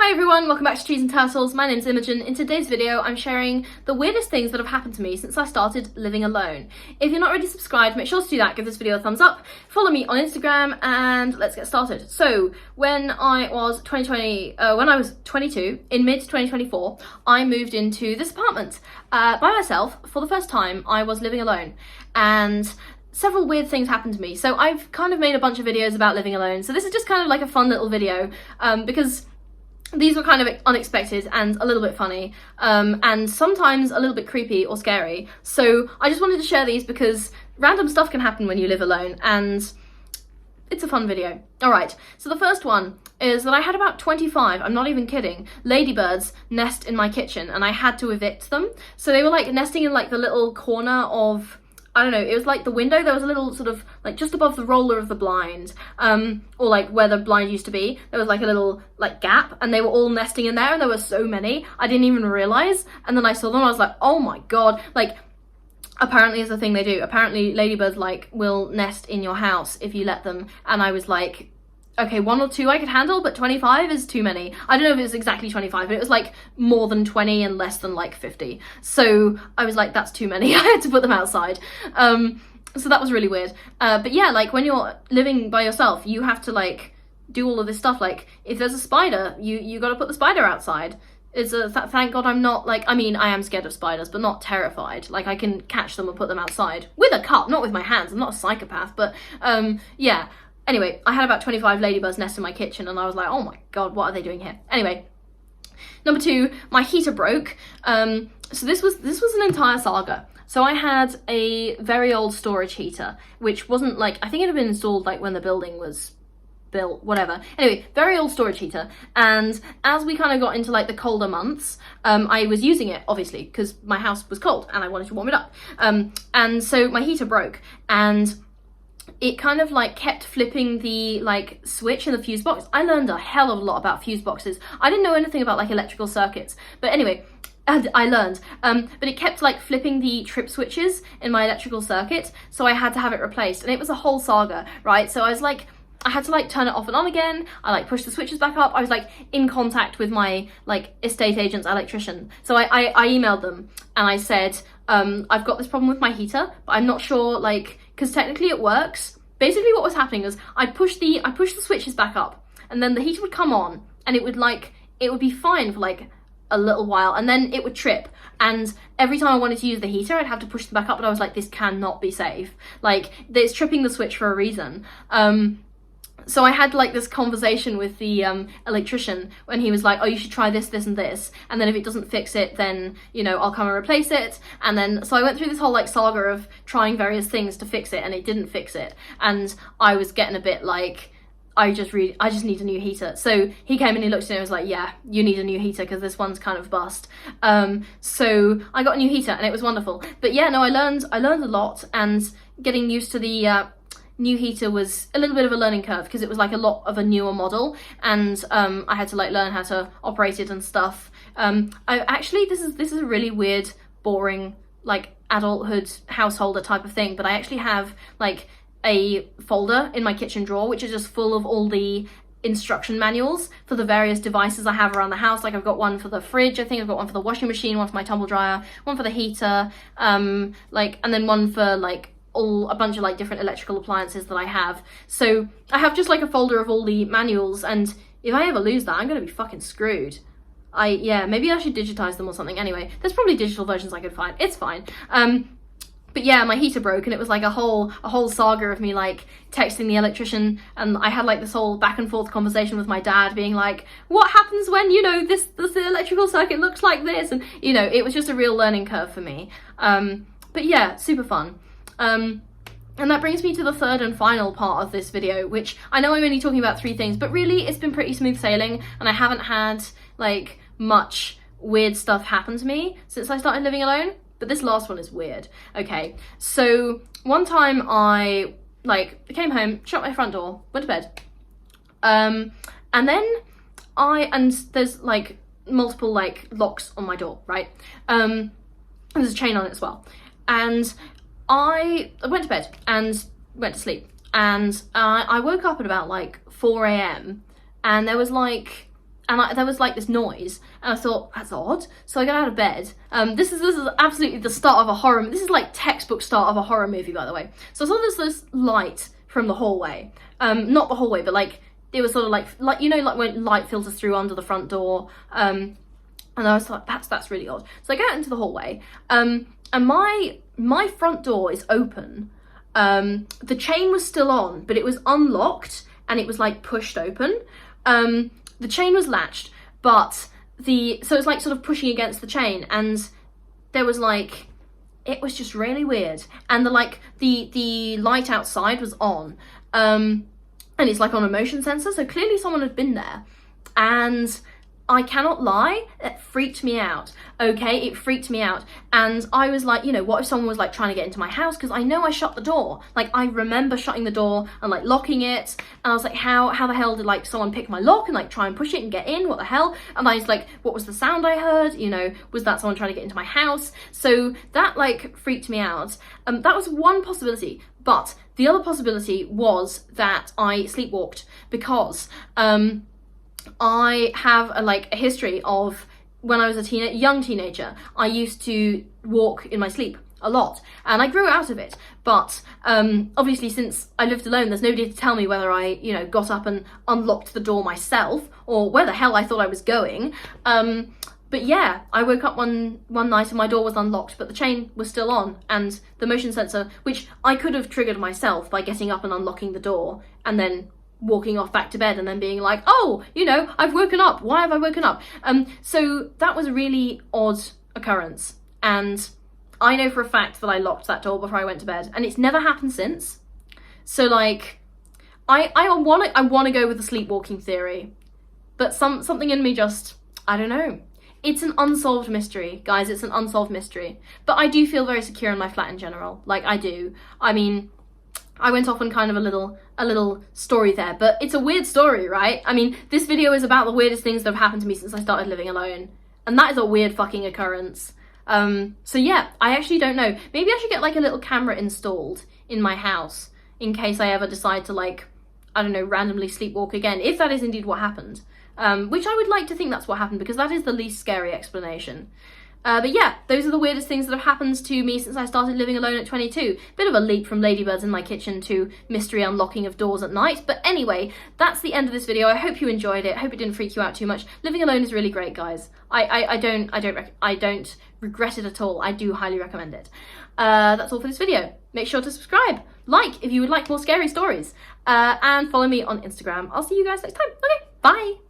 Hi everyone, welcome back to Trees and Turtles. My name's Imogen. In today's video, I'm sharing the weirdest things that have happened to me since I started living alone. If you're not already subscribed, make sure to do that, give this video a thumbs up, follow me on Instagram, and let's get started. So, when I was 22, in mid-2024, I moved into this apartment by myself. For the first time, I was living alone, and several weird things happened to me. So I've kind of made a bunch of videos about living alone, so this is just kind of like a fun little video, because these were kind of unexpected and a little bit funny, and sometimes a little bit creepy or scary. So I just wanted to share these because random stuff can happen when you live alone, and it's a fun video. Alright, so the first one is that I had about 25, I'm not even kidding, ladybirds nest in my kitchen, and I had to evict them. So they were like nesting in like the little corner of, I don't know, it was like the window, there was a little sort of, like just above the roller of the blind, or like where the blind used to be, there was like a little like gap, and they were all nesting in there, and there were so many, I didn't even realise, and then I saw them, I was like, oh my god, like, apparently it's a thing they do, apparently ladybirds like will nest in your house if you let them, and I was like, okay, 1 or 2 I could handle, but 25 is too many. I don't know if it was exactly 25, but it was like more than 20 and less than like 50. So I was like, that's too many. I had to put them outside. So that was really weird. But yeah, like when you're living by yourself, you have to like do all of this stuff. Like if there's a spider, you got to put the spider outside. It's thank God I'm not like, I mean, I am scared of spiders, but not terrified. Like I can catch them and put them outside with a cup, not with my hands. I'm not a psychopath, but yeah. Anyway, I had about 25 ladybirds nest in my kitchen, and I was like, oh my god, what are they doing here? Anyway, number 2, my heater broke. So this was an entire saga. So I had a very old storage heater, which wasn't like, I think it had been installed like when the building was built, whatever. Anyway, very old storage heater, and as we kind of got into like the colder months, I was using it obviously because my house was cold and I wanted to warm it up. And so my heater broke, and it kind of like kept flipping the like switch in the fuse box. I learned a hell of a lot about fuse boxes. I didn't know anything about like electrical circuits, but anyway, I learned. But it kept like flipping the trip switches in my electrical circuit, so I had to have it replaced, and it was a whole saga, right? So I was like, I had to like turn it off and on again. I like pushed the switches back up. I was like in contact with my like estate agent's electrician. So I emailed them and I said, I've got this problem with my heater, but I'm not sure, like, because technically it works. Basically what was happening is I pushed the switches back up, and then the heater would come on, and it would be fine for like a little while, and then it would trip, and every time I wanted to use the heater I'd have to push them back up, and I was like, this cannot be safe. Like, it's tripping the switch for a reason. So I had like this conversation with the electrician when he was like, oh, you should try this, this and this, and then if it doesn't fix it, then, you know, I'll come and replace it. And then so I went through this whole like saga of trying various things to fix it, and it didn't fix it, and I was getting a bit like, I just need a new heater. So he came and he looked at it and was like, yeah, you need a new heater because this one's kind of bust. So I got a new heater and it was wonderful. But yeah, no, I learned a lot, and getting used to the new heater was a little bit of a learning curve because it was like a lot of a newer model, and I had to like learn how to operate it and stuff. I actually, this is a really weird, boring, like adulthood householder type of thing, but I actually have like a folder in my kitchen drawer which is just full of all the instruction manuals for the various devices I have around the house. Like I've got one for the fridge, I think I've got one for the washing machine, one for my tumble dryer, one for the heater, like, and then one for like a bunch of like different electrical appliances that I have. So I have just like a folder of all the manuals, and if I ever lose that, I'm gonna be fucking screwed. Yeah, maybe I should digitize them or something. Anyway, there's probably digital versions I could find. It's fine. But yeah, my heater broke, and it was like a whole saga of me like texting the electrician, and I had like this whole back and forth conversation with my dad being like, what happens when, you know, this electrical circuit looks like this, and you know, it was just a real learning curve for me. But yeah, super fun. And that brings me to the third and final part of this video, which I know I'm only talking about 3 things, but really it's been pretty smooth sailing, and I haven't had like much weird stuff happen to me since I started living alone. But this last one is weird. Okay, so one time I like came home, shut my front door, went to bed, and then there's like multiple like locks on my door, right? There's a chain on it as well, and I went to bed and went to sleep, and I woke up at about like 4 a.m. and there was like and there was like this noise, and I thought, that's odd. So I got out of bed. This is absolutely the start of a horror. This is like textbook start of a horror movie, by the way. So I saw this light from the hallway. Not the hallway, but like it was sort of like you know, like when light filters through under the front door. And I was like, that's really odd. So I go out into the hallway, and my front door is open. The chain was still on, but it was unlocked and it was like pushed open. The chain was latched, but so it was like sort of pushing against the chain, and there was like, it was just really weird. And the light outside was on, and it's like on a motion sensor, so clearly someone had been there. And I cannot lie, it freaked me out. Okay, it freaked me out. And I was like, you know, what if someone was like trying to get into my house? Because I know I shut the door. Like, I remember shutting the door and like locking it. And I was like, how the hell did like someone pick my lock and like try and push it and get in? What the hell? And I was like, what was the sound I heard? You know, was that someone trying to get into my house? So that like freaked me out. That was one possibility. But the other possibility was that I sleepwalked, because I have a history of, when I was a young teenager, I used to walk in my sleep a lot, and I grew out of it. But obviously, since I lived alone, there's nobody to tell me whether I, you know, got up and unlocked the door myself, or where the hell I thought I was going. But yeah, I woke up one night and my door was unlocked, but the chain was still on, and the motion sensor, which I could have triggered myself by getting up and unlocking the door, and then walking off back to bed and then being like, oh, you know, I've woken up. Why have I woken up? So that was a really odd occurrence. And I know for a fact that I locked that door before I went to bed, and it's never happened since. So like, I want to go with the sleepwalking theory, but something in me just, I don't know. It's an unsolved mystery, guys. It's an unsolved mystery. But I do feel very secure in my flat in general. Like, I do. I mean, I went off on kind of a little story there, but it's a weird story, right? I mean, this video is about the weirdest things that have happened to me since I started living alone, and that is a weird fucking occurrence. So yeah, I actually don't know. Maybe I should get like a little camera installed in my house in case I ever decide to, like, I don't know, randomly sleepwalk again, if that is indeed what happened. Which I would like to think that's what happened, because that is the least scary explanation. But yeah, those are the weirdest things that have happened to me since I started living alone at 22. Bit of a leap from ladybirds in my kitchen to mystery unlocking of doors at night. But anyway, that's the end of this video. I hope you enjoyed it. I hope it didn't freak you out too much. Living alone is really great, guys. I don't regret it at all. I do highly recommend it. That's all for this video. Make sure to subscribe, like if you would like more scary stories, and follow me on Instagram. I'll see you guys next time. Okay, bye.